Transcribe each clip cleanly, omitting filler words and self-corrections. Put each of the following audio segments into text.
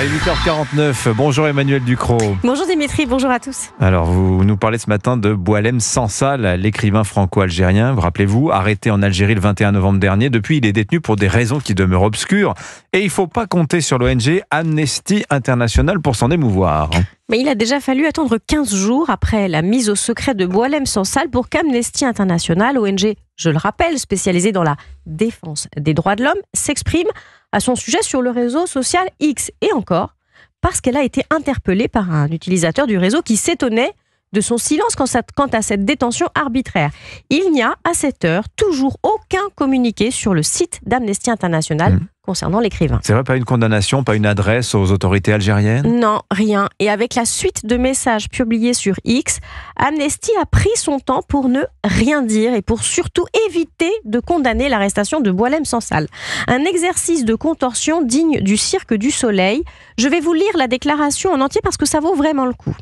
est 8h49. Bonjour Emmanuel Ducrot. Bonjour Dimitri, bonjour à tous. Alors, vous nous parlez ce matin de Boualem Sansal, l'écrivain franco-algérien. Vous rappelez-vous, arrêté en Algérie le 21 novembre dernier. Depuis, il est détenu pour des raisons qui demeurent obscures. Et il ne faut pas compter sur l'ONG Amnesty International pour s'en émouvoir. Mais il a déjà fallu attendre 15 jours après la mise au secret de Boualem Sansal pour qu'Amnesty International, ONG, je le rappelle, spécialisée dans la défense des droits de l'homme, s'exprime à son sujet sur le réseau social X. Et encore, parce qu'elle a été interpellée par un utilisateur du réseau qui s'étonnait de son silence quant à cette détention arbitraire. Il n'y a, à cette heure, toujours aucun communiqué sur le site d'Amnesty International concernant l'écrivain. C'est vrai, pas une condamnation, pas une adresse aux autorités algériennes ? Non, rien. Et avec la suite de messages publiés sur X, Amnesty a pris son temps pour ne rien dire et pour surtout éviter de condamner l'arrestation de Boualem Sansal. Un exercice de contorsion digne du Cirque du Soleil. Je vais vous lire la déclaration en entier parce que ça vaut vraiment le coup.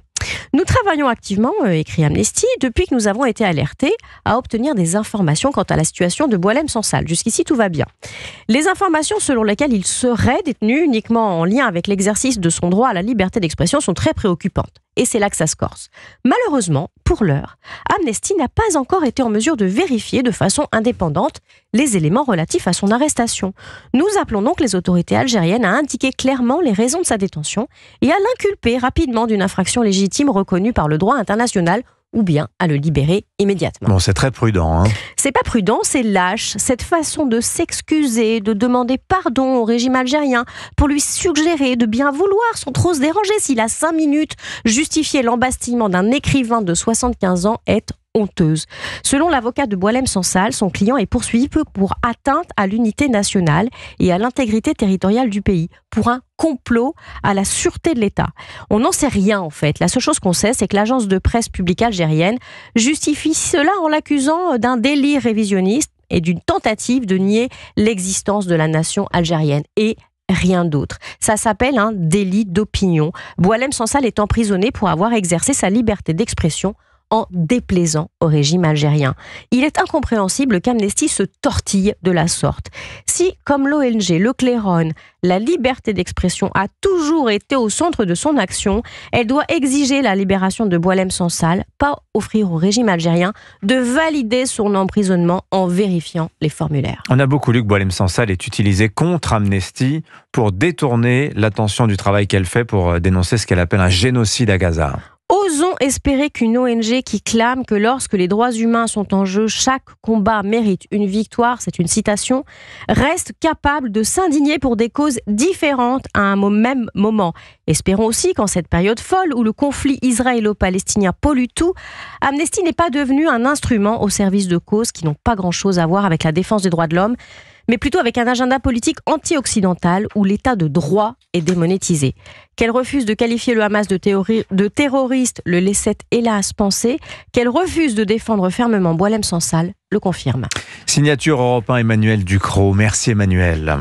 Nous travaillons activement, écrit Amnesty, depuis que nous avons été alertés à obtenir des informations quant à la situation de Boualem Sansal. Jusqu'ici, tout va bien. Les informations selon lesquelles il serait détenu uniquement en lien avec l'exercice de son droit à la liberté d'expression sont très préoccupantes. Et c'est là que ça se corse. Malheureusement, pour l'heure, Amnesty n'a pas encore été en mesure de vérifier de façon indépendante les éléments relatifs à son arrestation. Nous appelons donc les autorités algériennes à indiquer clairement les raisons de sa détention et à l'inculper rapidement d'une infraction légitime reconnue par le droit international ou bien à le libérer immédiatement. Bon, c'est très prudent, hein. C'est pas prudent, c'est lâche. Cette façon de s'excuser, de demander pardon au régime algérien pour lui suggérer de bien vouloir sans trop se déranger s'il a 5 minutes, justifier l'embastillement d'un écrivain de 75 ans est honteuse. Selon l'avocat de Boualem Sansal, son client est poursuivi pour atteinte à l'unité nationale et à l'intégrité territoriale du pays, pour un complot à la sûreté de l'État. On n'en sait rien en fait. La seule chose qu'on sait, c'est que l'agence de presse publique algérienne justifie cela en l'accusant d'un délire révisionniste et d'une tentative de nier l'existence de la nation algérienne. Et rien d'autre. Ça s'appelle un délit d'opinion. Boualem Sansal est emprisonné pour avoir exercé sa liberté d'expression en déplaisant au régime algérien. Il est incompréhensible qu'Amnesty se tortille de la sorte. Si, comme l'ONG Le Clairon, la liberté d'expression a toujours été au centre de son action, elle doit exiger la libération de Boualem Sansal, pas offrir au régime algérien de valider son emprisonnement en vérifiant les formulaires. On a beaucoup lu que Boualem Sansal est utilisé contre Amnesty pour détourner l'attention du travail qu'elle fait pour dénoncer ce qu'elle appelle un génocide à Gaza. Osons espérer qu'une ONG qui clame que lorsque les droits humains sont en jeu, chaque combat mérite une victoire, c'est une citation, reste capable de s'indigner pour des causes différentes à un même moment. Espérons aussi qu'en cette période folle où le conflit israélo-palestinien pollue tout, Amnesty n'est pas devenu un instrument au service de causes qui n'ont pas grand-chose à voir avec la défense des droits de l'homme, mais plutôt avec un agenda politique anti-occidental où l'état de droit est démonétisé. Qu'elle refuse de qualifier le Hamas de terroriste le laissait hélas penser, qu'elle refuse de défendre fermement Boualem Sansal le confirme. Signature Europe 1, Emmanuel Ducrot. Merci Emmanuel.